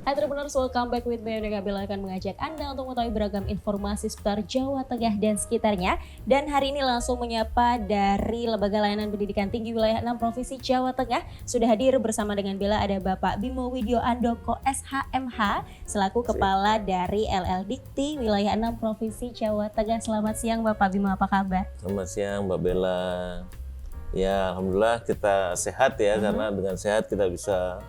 Entrepreneurs, welcome back with me. Bella akan mengajak Anda untuk mengetahui beragam informasi seputar Jawa Tengah dan sekitarnya. Dan hari ini langsung menyapa dari Lembaga Layanan Pendidikan Tinggi Wilayah 6 Provinsi Jawa Tengah. Sudah hadir bersama dengan Bella ada Bapak Bimo Widyo Andoko SHMH selaku Kepala dari LL Dikti Wilayah 6 Provinsi Jawa Tengah. Selamat siang Bapak Bimo, apa kabar? Selamat siang Mbak Bella. Ya, alhamdulillah kita sehat ya, karena dengan sehat kita bisa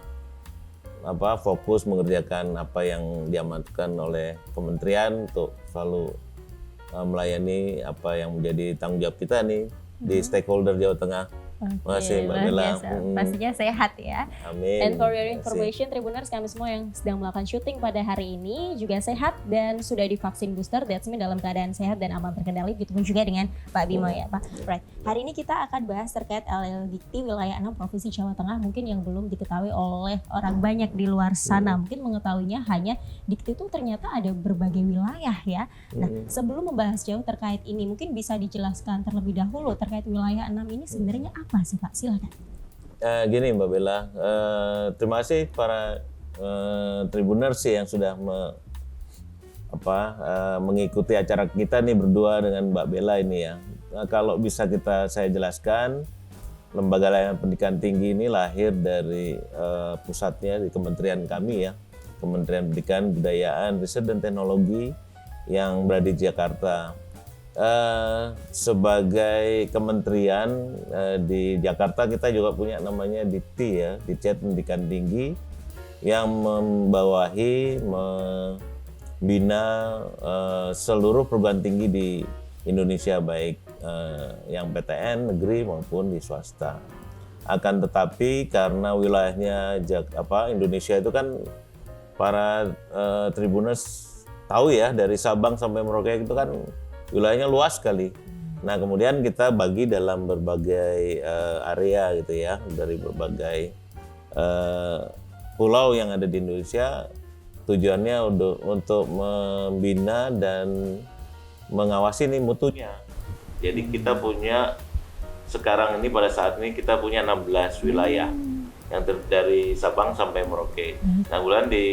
fokus mengerjakan apa yang diamanatkan oleh kementerian untuk selalu melayani apa yang menjadi tanggung jawab kita nih di stakeholder Jawa Tengah. Terima kasih Mbak Bella. Pastinya sehat ya. Amin. And for your information, Tribuners, kami semua yang sedang melakukan syuting pada hari ini juga sehat dan sudah divaksin booster. That's mean dalam keadaan sehat dan aman terkendali. Begitupun juga dengan Pak Bimo ya Pak. Right. Hari ini kita akan bahas terkait LL Dikti Wilayah 6 Provinsi Jawa Tengah. Mungkin yang belum diketahui oleh orang banyak di luar sana. Mungkin mengetahuinya hanya Dikti itu ternyata ada berbagai wilayah ya. Nah, sebelum membahas jauh terkait ini, mungkin bisa dijelaskan terlebih dahulu terkait wilayah 6 ini sebenarnya apa sih Pak? Silakan. Gini Mbak Bella, terima kasih para Tribuners yang sudah mengikuti acara kita nih berdua dengan Mbak Bella ini ya. Kalau bisa saya jelaskan, Lembaga Layanan Pendidikan Tinggi ini lahir dari pusatnya di kementerian kami ya, Kementerian Pendidikan, Kebudayaan, Riset dan Teknologi yang berada di Jakarta. Sebagai kementerian di Jakarta kita juga punya namanya Dikti ya, Ditjen Pendidikan Tinggi yang membawahi, membina seluruh perguruan tinggi di Indonesia, baik yang PTN negeri maupun di swasta. Akan tetapi karena wilayahnya Indonesia itu kan para Tribuners tahu ya, dari Sabang sampai Merauke itu kan wilayahnya luas sekali. Nah, kemudian kita bagi dalam berbagai area gitu ya, dari berbagai pulau yang ada di Indonesia. Tujuannya untuk membina dan mengawasi nih mutunya. Jadi kita punya sekarang ini pada saat ini kita punya 16 wilayah yang dari Sabang sampai Merauke. Nah, kemudian di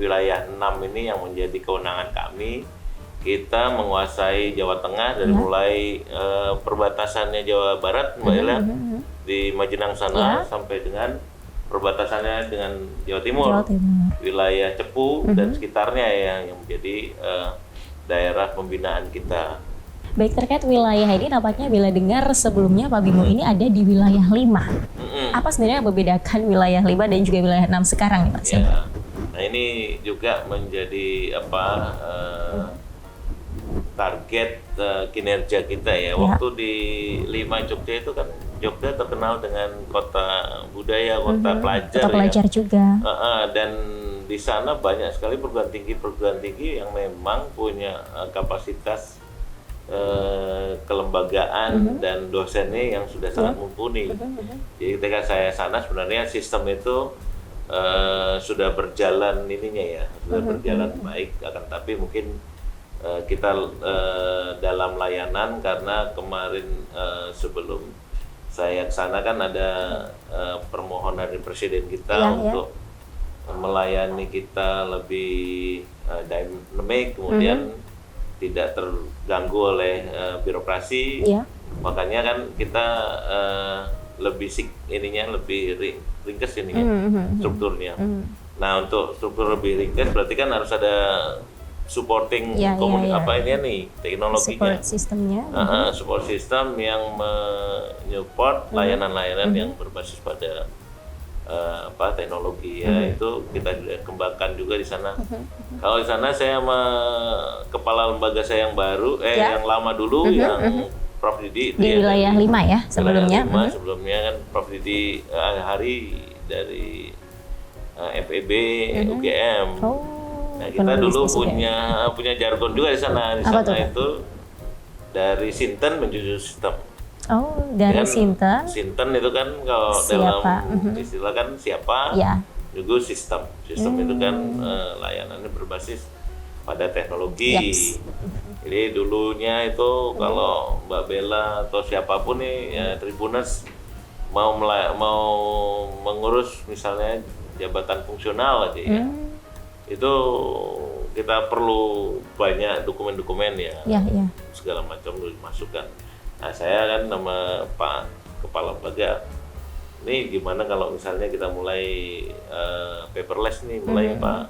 wilayah 6 ini yang menjadi kewenangan kami, kita menguasai Jawa Tengah dari mulai perbatasannya Jawa Barat, Mbak Ella, di Majenang sana sampai dengan perbatasannya dengan Jawa Timur, wilayah Cepu dan sekitarnya ya, yang menjadi daerah pembinaan kita. Baik, terkait wilayah ini nampaknya Bella dengar sebelumnya Pak Bimo ini ada di wilayah 5. Apa sebenarnya yang membedakan wilayah 5 dan juga wilayah 6 sekarang nih Pak? Ya. Nah, ini juga menjadi target kinerja kita ya. Waktu di 5 Jogja itu kan, Jogja terkenal dengan kota budaya, kota pelajar. Kota pelajar ya juga. Dan di sana banyak sekali perguruan tinggi yang memang punya kapasitas kelembagaan dan dosennya yang sudah sangat mumpuni. Jadi ketika saya sana sebenarnya sistem itu sudah berjalan berjalan baik. Akan tapi mungkin kita dalam layanan, karena kemarin sebelum saya ke sana kan ada permohonan dari Presiden kita untuk melayani kita lebih dynamic, kemudian tidak terganggu oleh birokrasi. Makanya kan kita lebih ringkes strukturnya. Nah, untuk struktur lebih ringkes berarti kan harus ada supporting teknologinya, support system yang menyupport layanan-layanan yang berbasis pada teknologi ya. Itu kita kembangkan juga di sana. Kalau di sana saya sama kepala lembaga saya yang baru yang lama dulu yang Prof Didi di wilayah 5 ya sebelumnya. Sebelumnya kan Prof Didi Hari dari FEB UGM. Nah, kita dulu punya jargon juga di sana. Di sana itu dari Sinten menuju sistem. Oh, dari Sinten. Sinten itu kan kalau dalam istilah kan siapa, juga sistem. Sistem itu kan layanannya berbasis pada teknologi. Jadi dulunya itu kalau Mbak Bella atau siapapun nih Tribuners mau mengurus misalnya jabatan fungsional aja ya. itu kita perlu banyak dokumen-dokumen ya, Ya, ya. segala macam dimasukkan. Nah saya kan nama Pak Kepala Lembaga, ini gimana kalau misalnya kita mulai paperless nih, mulai Pak,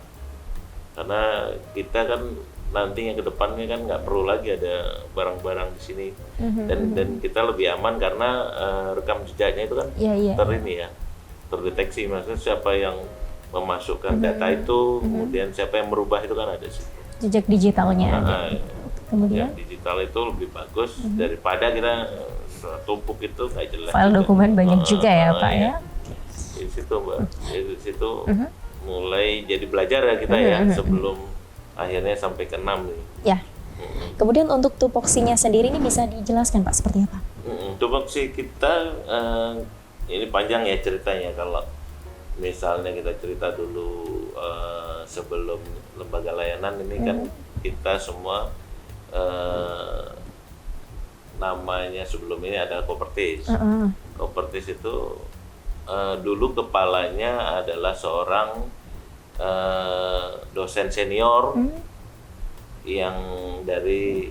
karena kita kan nantinya ke depannya kan nggak perlu lagi ada barang-barang di sini, dan kita lebih aman karena rekam jejaknya itu kan terdeteksi, maksudnya siapa yang memasukkan data itu, kemudian siapa yang merubah itu kan ada sih. Jejak digitalnya ada. Kemudian digital itu lebih bagus daripada kita tumpuk itu nggak jelas. File dokumen banyak juga ya Pak ya. Di situ Mbak, di situ mulai jadi belajar ya kita ya sebelum akhirnya sampai ke 6 nih. Ya. Kemudian untuk tupoksinya sendiri ini bisa dijelaskan Pak seperti apa? Tupoksi kita ini panjang ya ceritanya. Kalau misalnya kita cerita dulu sebelum lembaga layanan ini kan kita semua namanya sebelum ini ada Kopertis. Kopertis itu dulu kepalanya adalah seorang dosen senior yang dari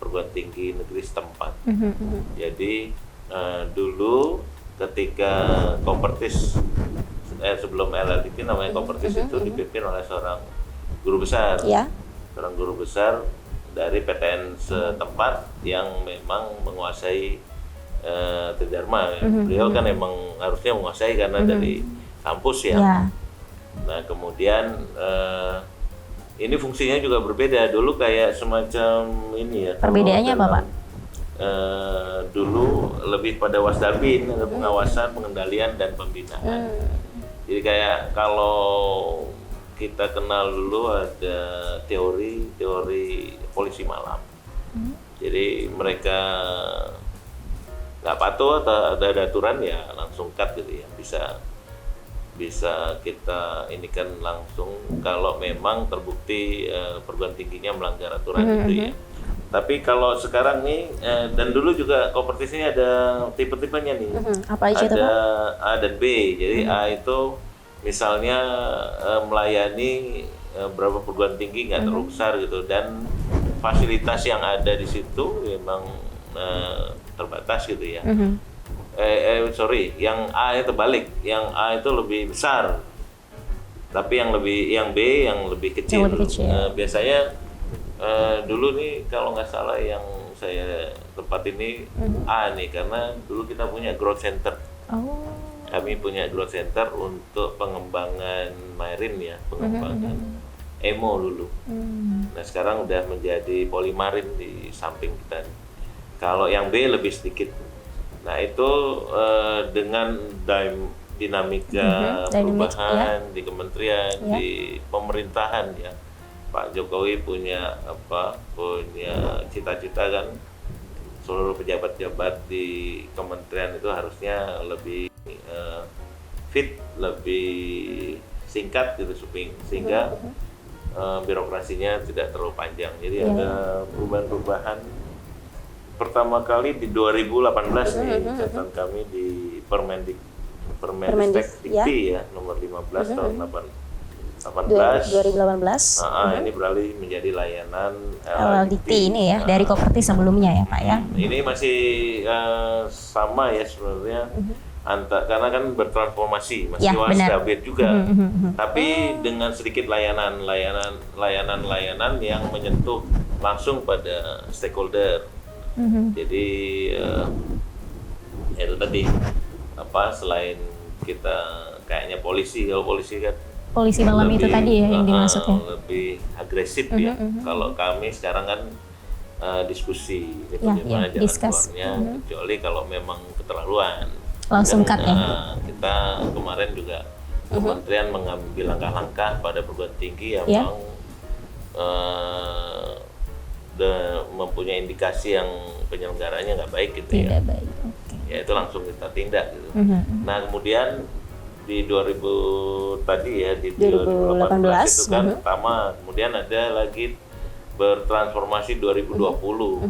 perguruan tinggi negeri setempat. Jadi dulu ketika Kopertis sebelum LLDT namanya Kopertis itu dipimpin oleh seorang guru besar, seorang guru besar dari PTN setempat yang memang menguasai Tridharma. Beliau kan emang harusnya menguasai karena dari kampus ya. Nah kemudian ini fungsinya juga berbeda. Dulu kayak semacam ini ya. Perbedaannya apa Pak? Dulu lebih pada wasdarbin, pengawasan, pengendalian dan pembinaan. Jadi kayak kalau kita kenal dulu ada teori polisi malam. Jadi mereka nggak patuh atau ada aturan ya langsung cut gitu ya. Bisa kita ini kan langsung kalau memang terbukti perguruan tingginya melanggar aturan gitu ya. Tapi kalau sekarang nih dan dulu juga Kopertis ini ada tipe-tipenya nih. Apa aja itu, ada A dan B. Jadi A itu misalnya melayani berapa perguruan tinggi nggak terlalu besar gitu, dan fasilitas yang ada di situ memang terbatas gitu ya. Yang A itu terbalik, yang A itu lebih besar, tapi yang B yang lebih kecil. Biasanya dulu nih kalau nggak salah yang saya tempat ini A nih, karena dulu kita punya growth center. Kami punya growth center untuk pengembangan marine ya, pengembangan emo dulu. Nah sekarang udah menjadi polimarin di samping kita. Kalau yang B lebih sedikit. Nah itu dengan dinamika perubahan di kementerian, di pemerintahan ya. Pak Jokowi punya cita-cita kan seluruh pejabat-pejabat di kementerian itu harusnya lebih fit, lebih singkat gitu sehingga birokrasinya tidak terlalu panjang. Jadi ada perubahan-perubahan. Pertama kali di 2018 nih catatan kami di Permendikti ya nomor 15 tahun 2018. Ini beralih menjadi layanan LLDT ini ya, dari Kopertis sebelumnya ya Pak ya. Ini masih sama ya sebenarnya, karena kan bertransformasi, masih wasdarbin juga, tapi dengan sedikit layanan yang menyentuh langsung pada stakeholder. Jadi itu tadi selain kita kayaknya polisi, kalau polisi kan polisi malam itu tadi ya yang dimaksud ya, lebih agresif ya. Kalau kami sekarang kan diskusi bagaimana jalan keluarnya, kecuali kalau memang keterlaluan langsung cut ya. Kita kemarin juga kementerian mengambil langkah-langkah pada perguruan tinggi yang memang mempunyai indikasi yang penyelenggaranya nggak baik gitu ya. Ya itu langsung kita tindak gitu. Nah kemudian di 2018 itu kan pertama, kemudian ada lagi bertransformasi 2020.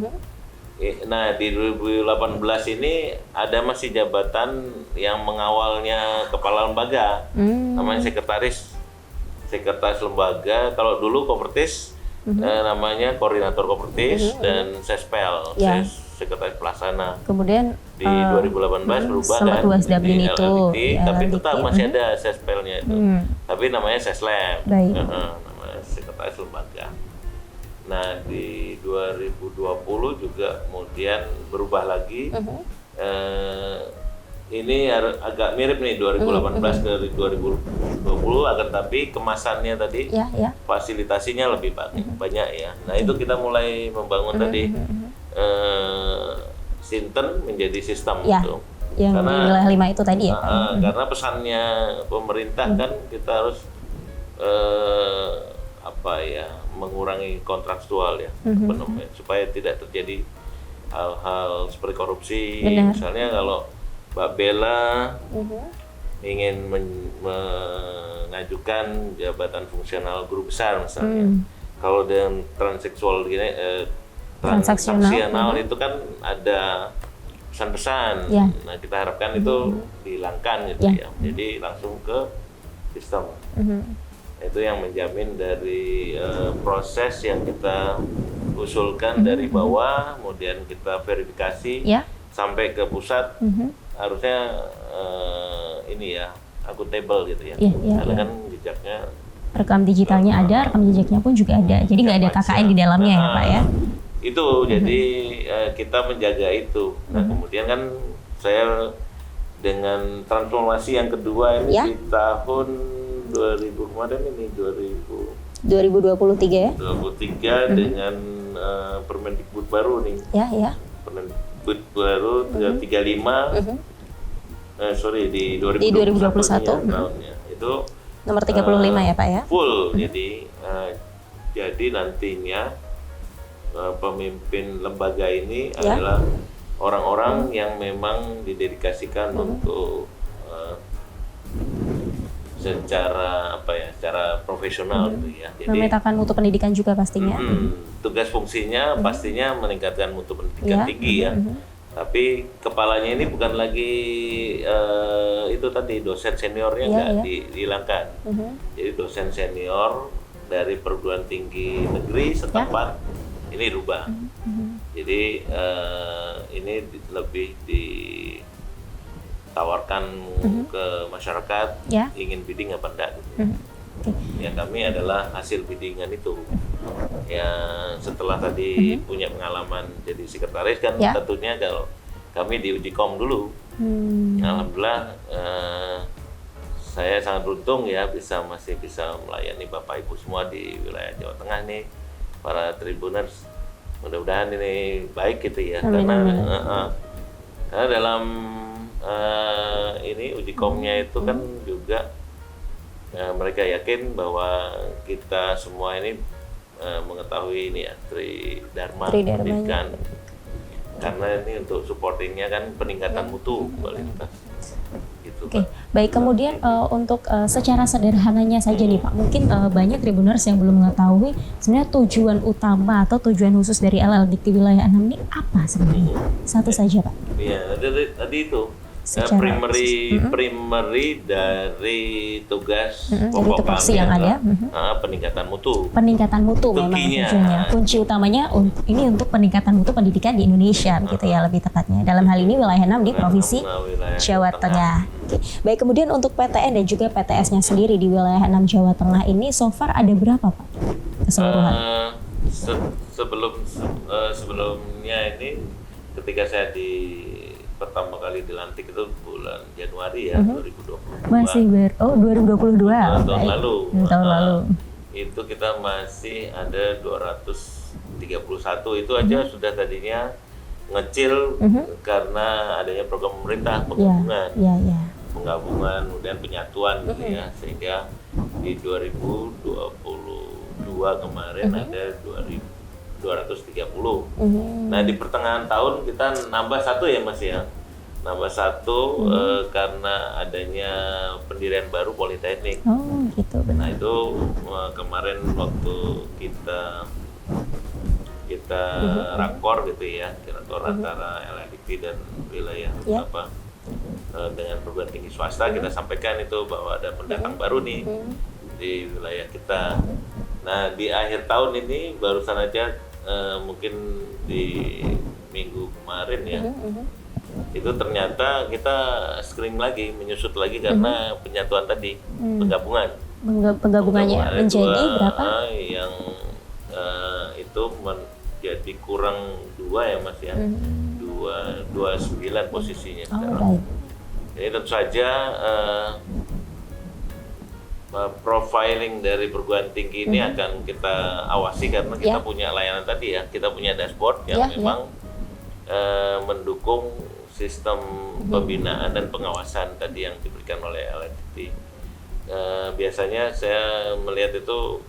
Nah di 2018 ini ada masih jabatan yang mengawalnya kepala lembaga, namanya sekretaris sekretaris lembaga. Kalau dulu Kopertis namanya koordinator Kopertis dan Sespel, sekretaris pelaksana. Kemudian di 2018 berubah sempat kan Wasdablin jadi itu, LLDT, tapi LLDT. tetap masih ada Sespelnya itu. Tapi namanya Seslab. Baik. Namanya sekretaris lembaga. Nah, di 2020 juga kemudian berubah lagi. Ini agak mirip nih 2018 ke 2020, akan tapi kemasannya tadi fasilitasinya lebih banyak ya. Nah, itu kita mulai membangun tadi Sinten menjadi sistem itu. Yang karena wilayah 5 itu tadi ya. Karena pesannya pemerintah kan kita harus mengurangi kontrakstual ya, supaya tidak terjadi hal-hal seperti korupsi. Misalnya kalau Mbak Bella ingin mengajukan jabatan fungsional guru besar misalnya, kalau dengan transseksual gini, transaksional itu kan ada pesan-pesan. Nah, kita harapkan itu dihilangkan gitu ya. Jadi langsung ke sistem. Itu yang menjamin dari proses yang kita usulkan dari bawah, kemudian kita verifikasi sampai ke pusat. Harusnya ini ya akuntabel gitu ya. Karena kan jejaknya rekam digitalnya ada, rekam jejaknya pun juga ada. Jadi nggak ada KKN di dalamnya ya Pak ya. Itu jadi kita menjaga itu. Nah, kemudian kan saya dengan transformasi yang kedua ini di tahun 2000 kemarin ini 2023 ya. 2023 dengan Permendikbud baru nih. Permendikbud baru 35. Di 2021 tahunnya. Itu nomor 35 ya Pak ya. Full. Jadi nantinya pemimpin lembaga ini adalah orang-orang yang memang didedikasikan untuk secara profesional gitu ya. Jadi memetakan mutu pendidikan juga pastinya. Tugas fungsinya pastinya meningkatkan mutu pendidikan tinggi ya. Tapi kepalanya ini bukan lagi itu tadi dosen seniornya nggak dihilangkan. Jadi dosen senior dari perguruan tinggi negeri setempat ini rubah. Jadi ini lebih ditawarkan ke masyarakat ingin bidding apa enggak gitu. Ya, kami adalah hasil biddingan itu. Ya, setelah tadi punya pengalaman jadi sekretaris kan tentunya kalau kami di Ujikom dulu. Alhamdulillah saya sangat beruntung ya masih bisa melayani Bapak Ibu semua di wilayah Jawa Tengah nih, para Tribuners. Mudah-mudahan ini baik gitu ya. Karena dalam ini Ujikomnya itu kan juga mereka yakin bahwa kita semua ini mengetahui ini ya Tridharma pendidikan. Karena ini untuk supportingnya kan peningkatan mutu kualitas. Gitu, Oke, baik. Kemudian untuk secara sederhananya saja nih Pak, mungkin banyak Tribuners yang belum mengetahui sebenarnya tujuan utama atau tujuan khusus dari LLDT Wilayah 6 ini apa sebenarnya? Satu saja Pak. Iya, tadi itu primary dari tugas pokok kami yang ada peningkatan mutu. Peningkatan mutu memang tujuannya. Kunci utamanya ini untuk peningkatan mutu pendidikan di Indonesia gitu ya lebih tepatnya. Dalam hal ini wilayah 6 di Provinsi Jawa Tengah. Oke. Baik, kemudian untuk PTN dan juga PTS-nya sendiri di wilayah 6 Jawa Tengah ini so far ada berapa Pak keseluruhan? Sebelumnya ini ketika saya pertama kali dilantik itu bulan Januari ya 2022. Masih 2022. Tahun lalu. Tahun lalu. Itu kita masih ada 231 itu aja sudah tadinya ngecil karena adanya program pemerintah penggabungan. Penggabungan kemudian penyatuan gitu ya, sehingga di 2022 kemarin ada 230. Nah, di pertengahan tahun kita nambah satu ya Mas ya. Nambah satu karena adanya pendirian baru Politeknik. Oh, gitu benar. Nah, itu kemarin waktu kita rakor gitu ya, rakor antara LLDP dan wilayah dengan perguruan tinggi swasta, kita sampaikan itu bahwa ada pendatang baru nih di wilayah kita. Nah di akhir tahun ini barusan aja mungkin di minggu kemarin ya, itu ternyata kita screening lagi, menyusut lagi karena penyatuan tadi, penggabungan. Penggabungannya menjadi berapa? Yang itu menjadi kurang 2 ya Mas ya, 29 posisinya sekarang. Jadi tentu saja profiling dari perguruan tinggi ini akan kita awasi karena kita punya layanan tadi ya, kita punya dashboard yang memang mendukung sistem pembinaan dan pengawasan tadi yang diberikan oleh LNTT. Biasanya saya melihat itu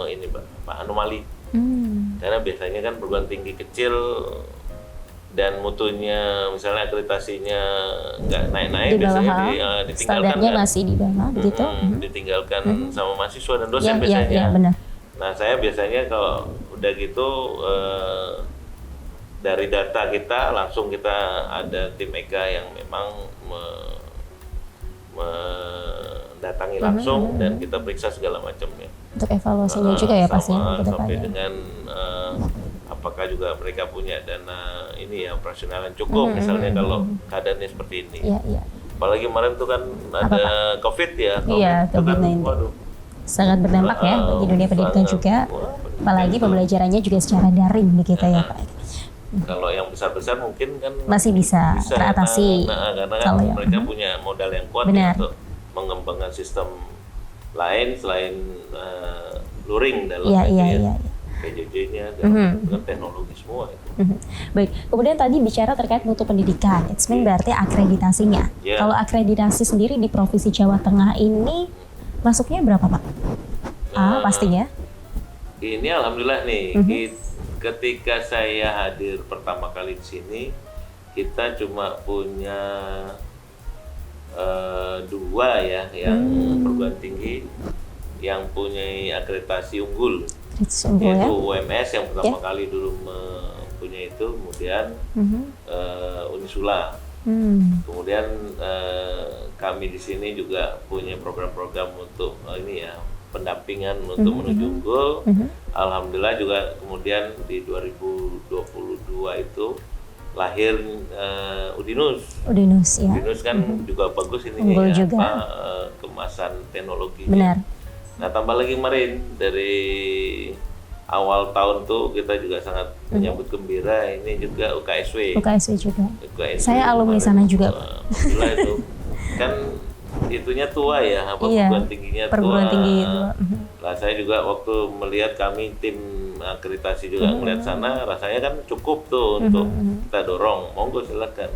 ini Pak anomali, karena biasanya kan perguruan tinggi kecil dan mutunya misalnya akreditasinya nggak naik-naik, biasanya ditinggalkan standarnya kan? Masih di bawah gitu. Ditinggalkan sama mahasiswa dan dosen biasanya. biasanya. Benar. Nah saya biasanya kalau udah gitu dari data kita langsung kita ada tim EGA yang memang mendatangi langsung dan kita periksa segala macamnya. Untuk evaluasinya juga ya pastinya ke sampai depannya. dengan apakah juga mereka punya dana ini ya operasional yang cukup misalnya kalau keadaannya seperti ini. Iya. Apalagi kemarin tuh kan ada COVID ya. Iya, COVID-19. Sangat berdampak ya bagi dunia pendidikan juga. Apalagi pembelajarannya juga secara daring begitu ya Pak. Kalau yang besar-besar mungkin kan masih bisa teratasi. Karena kan mereka punya modal yang kuat untuk mengembangkan sistem lain selain luring dalam Iya. PJJ-nya dengan teknologi semua itu. Baik, kemudian tadi bicara terkait mutu pendidikan, itu berarti akreditasinya. Kalau akreditasi sendiri di Provinsi Jawa Tengah ini masuknya berapa Pak? Pastinya. Ini alhamdulillah nih, ketika saya hadir pertama kali di sini, kita cuma punya 2 ya yang perguruan tinggi yang punya akreditasi unggul. Yaitu UMS yang pertama kali dulu mempunyai itu, kemudian Unisula, kemudian kami di sini juga punya program-program untuk ini ya pendampingan untuk menuju unggul. Alhamdulillah juga kemudian di 2022 itu lahir Udinus ya. Udinus kan juga bagus ini ya, kemasan teknologi. Benar. Nah tambah lagi kemarin dari awal tahun tuh kita juga sangat menyambut gembira ini juga UKSW juga. Saya alumni sana juga. Alhamdulillah itu kan itunya tua ya, perguruan tingginya tua. Lah saya juga waktu melihat kami tim akreditasi juga melihat sana, rasanya kan cukup tuh untuk kita dorong, monggo silakan.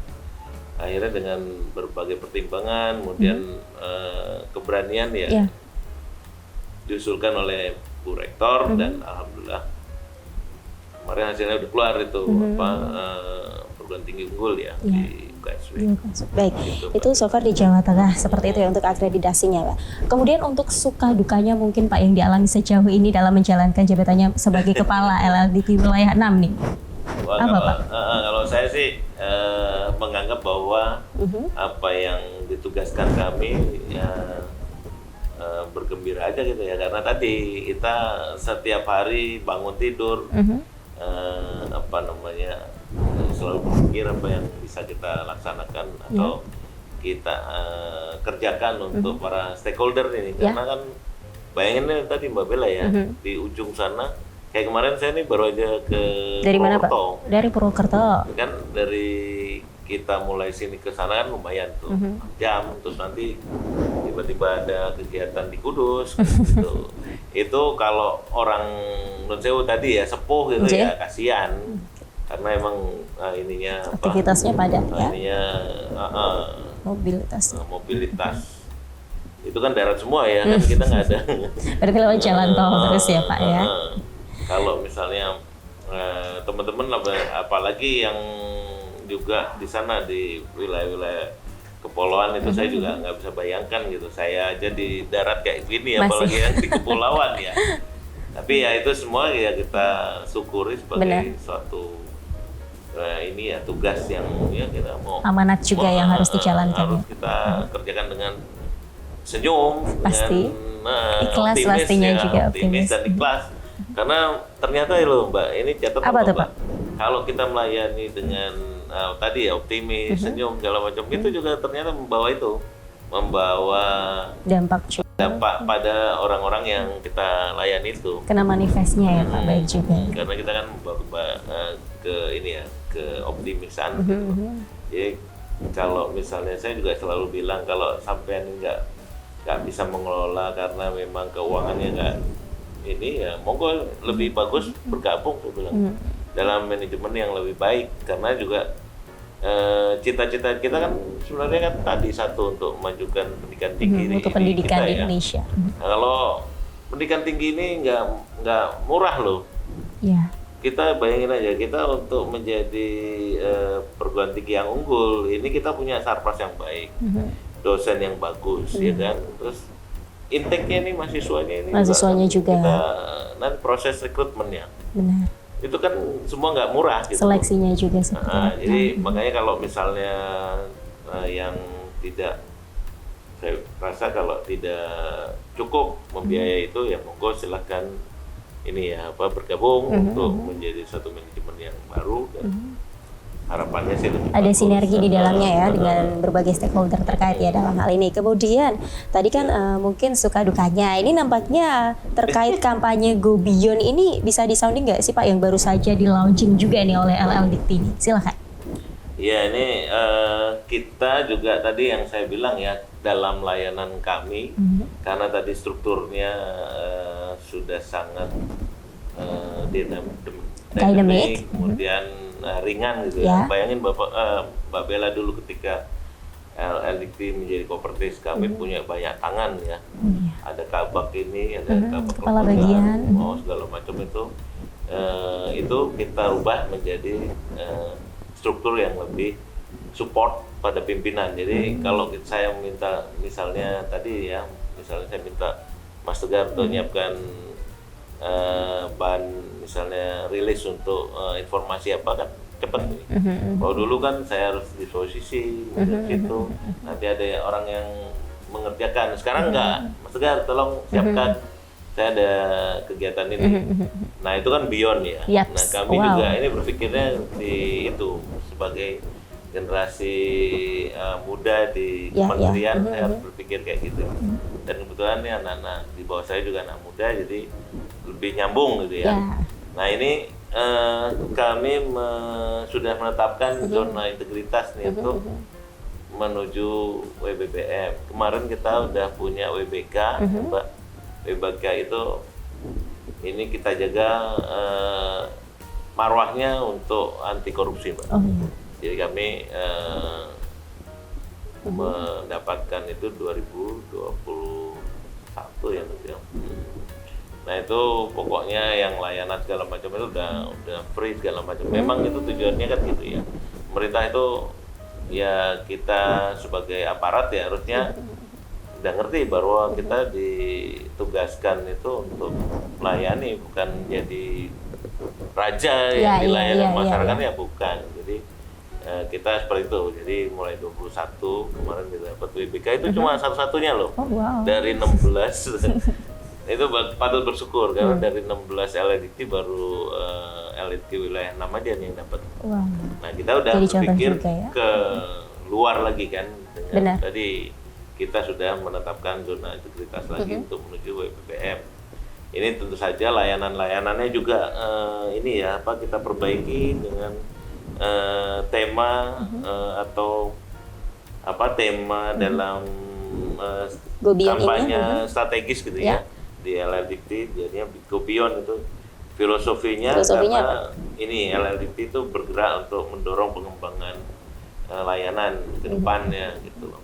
Akhirnya dengan berbagai pertimbangan, kemudian keberanian ya. Diusulkan oleh Bu Rektor dan alhamdulillah kemarin hasilnya udah keluar itu perguruan tinggi unggul ya di UKSW. Baik, gitu, itu so far di Jawa Tengah seperti itu ya untuk akreditasinya Pak. Kemudian untuk suka dukanya mungkin Pak yang dialami sejauh ini dalam menjalankan jabatannya sebagai Kepala LLDT Wilayah 6 nih. Apa Pak? Kalau saya sih menganggap bahwa apa yang ditugaskan kami ya bergembira aja gitu ya, karena tadi kita setiap hari bangun tidur selalu berpikir apa yang bisa kita laksanakan atau kita kerjakan untuk para stakeholder ini karena kan bayanginnya tadi Mbak Bella ya di ujung sana kayak kemarin saya nih baru aja ke dari mana Pak? Dari Purwokerto. Kan dari kita mulai sini ke sana kan lumayan tuh jam, terus nanti tiba-tiba ada kegiatan di Kudus gitu. Itu kalau orang non sewu tadi ya sepuh gitu ya kasihan karena emang ininya aktivitasnya padat ya. Ininya mobilitas itu kan darat semua ya kan kita nggak ada. Berarti lewat jalan tol terus ya Pak ya. Kalau misalnya teman-teman apalagi yang juga di sana di wilayah-wilayah kepulauan itu saya juga nggak bisa bayangkan gitu. Saya aja di darat kayak gini apalagi yang di kepulauan ya. Tapi ya itu semua ya kita syukuri sebagai suatu ini ya tugas yang ya kita mau amanat juga yang harus dijalankan. Harus kita kerjakan dengan senyum, dengan Ikhlas optimis pastinya ya, juga, optimis dan ikhlas. Karena ternyata ya loh Mbak, ini catatan Apa tuh, Mbak. Kalau kita melayani dengan tadi ya optimis, senyum segala macam, itu juga ternyata membawa dampak juga. dampak pada orang-orang yang kita layani itu. Kena manifestnya ya Pak, baik juga. Karena kita kan ke ini ya, ke optimisan gitu. Jadi kalau misalnya saya juga selalu bilang kalau sampean nggak bisa mengelola karena memang keuangannya nggak ini ya, monggo lebih bagus bergabung saya bilang dalam manajemen yang lebih baik, karena juga cita-cita kita kan sebenarnya kan tadi satu untuk memajukan pendidikan tinggi Untuk pendidikan kita, di ya. Indonesia. Nah, kalau pendidikan tinggi ini nggak murah loh. Ya. Kita bayangin aja, kita untuk menjadi perguruan tinggi yang unggul ini kita punya sarpras yang baik, dosen yang bagus, ya kan. Terus intake-nya ini mahasiswanya juga. Kita nanti proses rekrutmennya. Benar. Itu kan semua nggak murah gitu. Seleksinya juga seperti Jadi makanya kalau misalnya yang tidak, saya rasa kalau tidak cukup membiayai itu ya monggo silahkan ini ya bergabung untuk menjadi satu manajemen yang baru, dan harapannya sih lebih ada bagus. sinergi di dalamnya ya dengan berbagai stakeholder terkait ya dalam hal ini. Kemudian tadi kan mungkin suka dukanya ini nampaknya terkait kampanye Go Beyond ini bisa disounding nggak sih Pak, yang baru saja di launching juga nih oleh LL Dikti ini? Silakan. Ya ini kita juga tadi yang saya bilang ya, dalam layanan kami karena tadi strukturnya sudah sangat dynamic, kemudian ringan gitu ya. Bayangin Mbak Bella dulu ketika LL Dikti menjadi Kopertis, kami punya banyak tangan ya. Ada kabak ini, ada kabak kepala bagian, segala macam itu kita rubah menjadi struktur yang lebih support pada pimpinan. Jadi kalau saya minta misalnya tadi ya, misalnya saya minta Mas Tegar untuk menyiapkan bahan misalnya rilis untuk informasi apa kan cepat nih. Kalau dulu kan saya harus di posisi situ, nanti ada orang yang mengerjakan. Sekarang enggak, Mas Tegar tolong siapkan, saya ada kegiatan ini. Nah itu kan beyond ya. Nah kami juga ini berpikirnya di itu sebagai generasi muda di kementerian, saya harus berpikir kayak gitu. Dan kebetulan nih anak-anak di bawah saya juga anak muda, jadi lebih nyambung gitu ya. Nah ini kami sudah menetapkan zona integritas nih untuk menuju WBBM. Kemarin kita udah punya WBK, Mbak. WBK itu ini kita jaga marwahnya untuk anti korupsi, Mbak. Jadi kami mendapatkan itu 2021 ya, Mas ya. Nah itu pokoknya yang layanan segala macam itu udah free segala macam. Memang itu tujuannya kan gitu ya. Pemerintah itu ya kita sebagai aparat ya harusnya udah ngerti bahwa kita ditugaskan itu untuk melayani, bukan jadi raja yang dilayani masyarakat ya bukan. Jadi kita seperti itu. Jadi mulai 21 kemarin kita dapat WBK itu cuma satu-satunya loh. Dari 16 itu patut bersyukur karena dari 16 LDT baru LDT wilayah 6 aja nih yang dapat. Nah kita udah berpikir ke luar lagi kan dengan tadi kita sudah menetapkan zona integritas lagi untuk menuju WBBM. Ini tentu saja layanan-layanannya juga ini ya kita perbaiki dengan tema atau tema dalam kampanye strategis gitu ya. Di LLDT jadinya Go Beyond itu filosofinya karena ini LLDT itu bergerak untuk mendorong pengembangan layanan ke depannya gitu loh.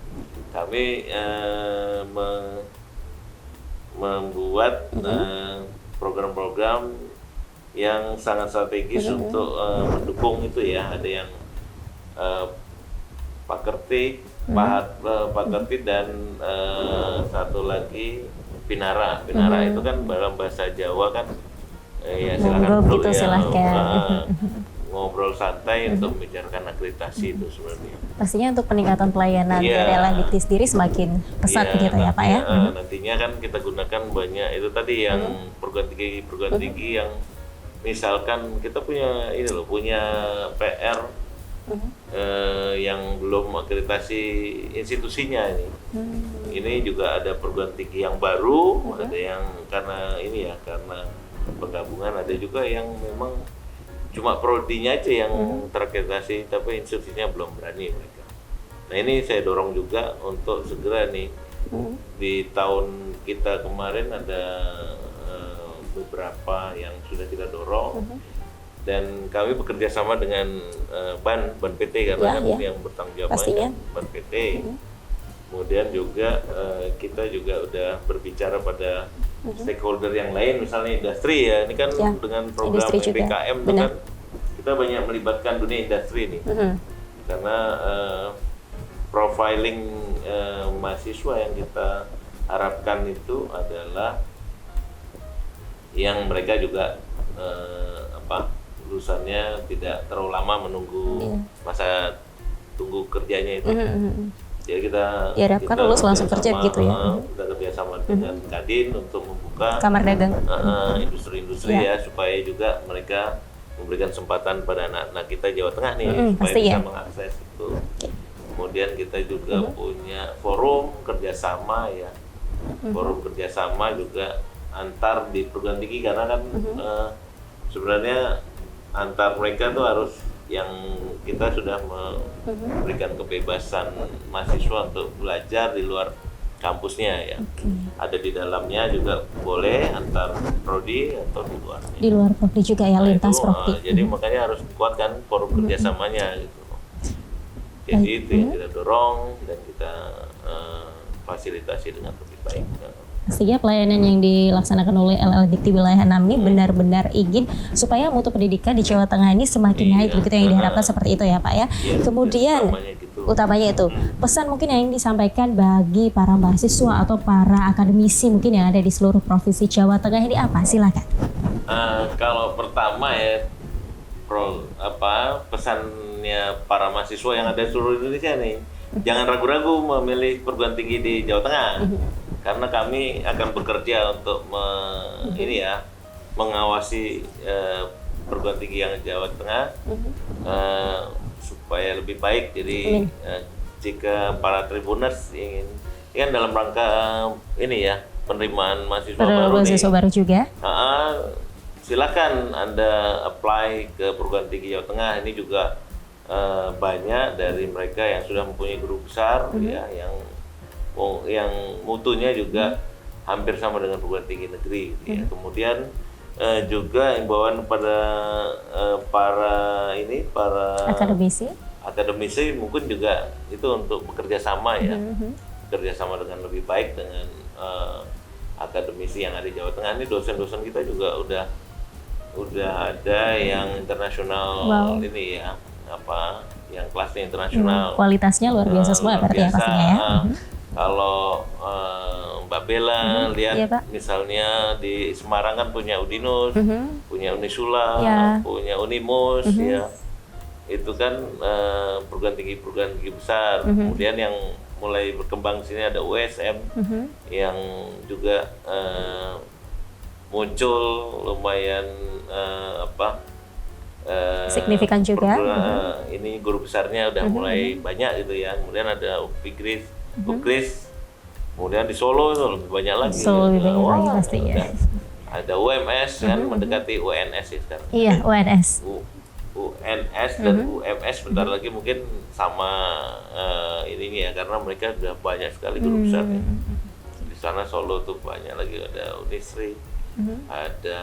Kami membuat program-program yang sangat strategis untuk mendukung itu ya. Ada yang Pakerti, Pakerti dan satu lagi Pinara itu kan dalam bahasa Jawa kan ya silakan gitu, ya ngobrol santai untuk membicarakan akreditasi itu sebenarnya. Pastinya untuk peningkatan pelayanan dari LLDikti sendiri semakin pesat begitu ya Pak ya. Nantinya kan kita gunakan banyak itu tadi yang perguruan tinggi yang misalkan kita punya PR yang belum akreditasi institusinya ini. Ini juga ada perguruan tinggi yang baru, ada yang karena penggabungan, ada juga yang memang cuma prodinya aja yang terakreditasi, tapi institusinya belum berani mereka. Nah ini saya dorong juga untuk segera nih di tahun kita kemarin ada beberapa yang sudah kita dorong dan kami bekerja sama dengan BAN PT karena yang bertanggung jawab BAN PT. Kemudian juga kita juga udah berbicara pada stakeholder yang lain, misalnya industri ya. Ini kan dengan program PPKM itu kan kita banyak melibatkan dunia industri nih. Karena profiling mahasiswa yang kita harapkan itu adalah yang mereka juga lulusannya tidak terlalu lama menunggu masa tunggu kerjanya itu. Jadi kita diharapkan lulus langsung kerja gitu ya. Kita kerjasama dengan Kadin untuk membuka kamar dagang industri-industri ya supaya juga mereka memberikan kesempatan pada anak-anak kita Jawa Tengah nih supaya bisa mengakses itu. Kemudian kita juga punya forum kerjasama ya, forum kerjasama juga antar di perguruan tinggi karena kan sebenarnya antar mereka tuh harus yang kita sudah memberikan kebebasan mahasiswa untuk belajar di luar kampusnya ya. Ada di dalamnya juga boleh antar prodi atau di luarnya. Di luar prodi juga ya, lintas prodi. Jadi makanya harus kuatkan forum kerjasamanya gitu. Jadi itu yang kita dorong dan kita fasilitasi dengan lebih baik. Pastinya pelayanan yang dilaksanakan oleh LLDikti Wilayah 6 ini benar-benar ingin supaya mutu pendidikan di Jawa Tengah ini semakin naik, begitu yang diharapkan seperti itu ya Pak ya. Kemudian utamanya itu pesan mungkin yang disampaikan bagi para mahasiswa atau para akademisi mungkin yang ada di seluruh provinsi Jawa Tengah ini apa? Silakan. Kalau pertama ya pesannya para mahasiswa yang ada di seluruh Indonesia nih, jangan ragu-ragu memilih perguruan tinggi di Jawa Tengah. Karena kami akan bekerja untuk mengawasi perguruan tinggi yang Jawa Tengah supaya lebih baik. Jadi jika para Tribuners ingin, ini kan dalam rangka penerimaan mahasiswa baru juga. Silakan Anda apply ke perguruan tinggi Jawa Tengah. Ini juga banyak dari mereka yang sudah mempunyai guru besar ya, yang mutunya juga hampir sama dengan perguruan tinggi negeri gitu ya. Kemudian juga imbauan pada para akademisi mungkin juga itu untuk bekerja sama ya, bekerja sama dengan lebih baik dengan akademisi yang ada di Jawa Tengah. Ini dosen-dosen kita juga udah ada yang internasional ini ya, yang kelasnya internasional. Kualitasnya luar biasa semua berarti ya pastinya ya. Kalau Mbak Bella lihat misalnya di Semarang kan punya Udinus, punya Unisula, punya Unimus ya. Itu kan perguruan tinggi besar. Kemudian yang mulai berkembang di sini ada USM yang juga muncul lumayan signifikan juga. Ini guru besarnya udah mulai banyak gitu ya. Kemudian ada UKRIS, kemudian di Solo itu lebih banyak lagi. Lebih banyak lagi pastinya. Ada UMS kan mendekati UNS ya sekarang. Iya, UNS. UNS dan UMS bentar lagi mungkin sama ininya ya, karena mereka sudah banyak sekali guru besar ya. Di sana Solo tuh banyak lagi, ada Unisri, ada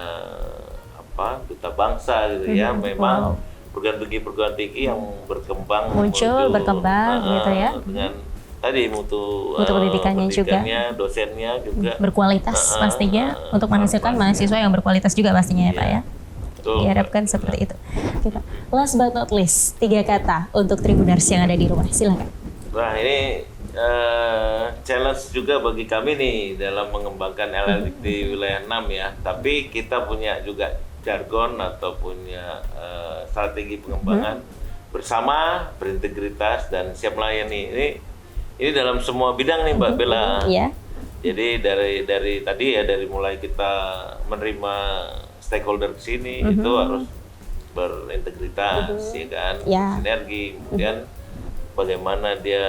Duta Bangsa gitu ya. Memang perguruan tinggi yang berkembang berkembang gitu ya. Dengan tadi mutu pendidikannya juga, dosennya juga berkualitas pastinya untuk menghasilkan mahasiswa yang berkualitas juga pastinya ya Pak ya. Diharapkan seperti itu. Kita last but not least 3 kata untuk Tribuners yang ada di rumah, silakan. Nah ini challenge juga bagi kami nih dalam mengembangkan LLDikti Wilayah 6 ya. Tapi kita punya juga jargon atau punya strategi pengembangan bersama, berintegritas dan siap melayani. Ini dalam semua bidang nih Mbak Bella. Iya. Jadi dari tadi ya, dari mulai kita menerima stakeholder ke sini itu harus berintegritas, ya kan, sinergi. Kemudian bagaimana dia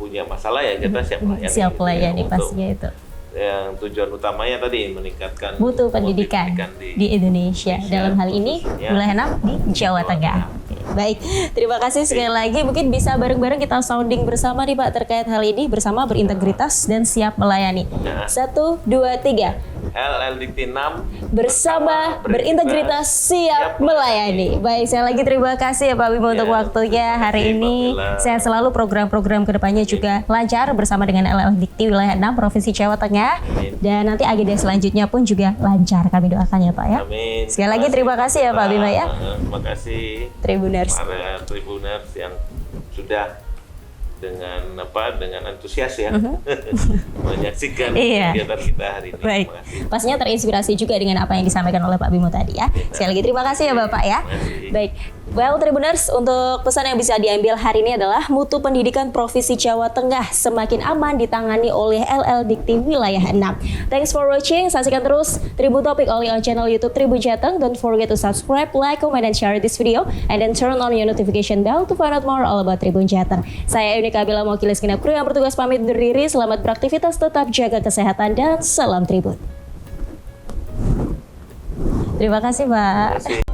punya masalah ya kita siap melayani. Siap melayani untuk pastinya itu. yang tujuan utamanya tadi meningkatkan Mutu pendidikan di Indonesia. Dalam hal ini khususnya wilayah 6 di Jawa Tengah. Oke, baik, terima kasih sekali lagi. Mungkin bisa bareng-bareng kita sounding bersama nih Pak terkait hal ini, bersama berintegritas dan siap melayani. 1, 2, 3. LLDT 6 Bersama berintegritas siap melayani. Baik, saya lagi terima kasih ya Pak Bimo untuk waktunya hari ini. Sehat selalu, program-program kedepannya juga lancar bersama dengan LLDT wilayah 6 Provinsi Jawa Tengah. Dan nanti agenda selanjutnya pun juga lancar, kami doakan ya Pak ya. Amin. Sekali lagi terima kasih ya Pak Bimo ya. Terima kasih Tribuners. para Tribuners yang sudah dengan antusias ya menyaksikan kegiatan kita hari ini. Baik. Terima kasih. Pastinya terinspirasi juga dengan apa yang disampaikan oleh Pak Bimo tadi ya. Sekali lagi terima kasih ya Bapak ya. Baik. Well, Tribuners, untuk pesan yang bisa diambil hari ini adalah mutu pendidikan Provinsi Jawa Tengah semakin aman ditangani oleh LLDT Wilayah 6. Thanks for watching. Saksikan terus Tribun Topik only on channel YouTube Tribun Jateng. Don't forget to subscribe, like, comment, and share this video. And then turn on your notification bell to find out more all about Tribun Jateng. Saya Unika Bila mewakili segenap kru yang bertugas pamit undur diri. Selamat beraktivitas, tetap jaga kesehatan, dan salam Tribun. Terima kasih, Pak. Terima kasih.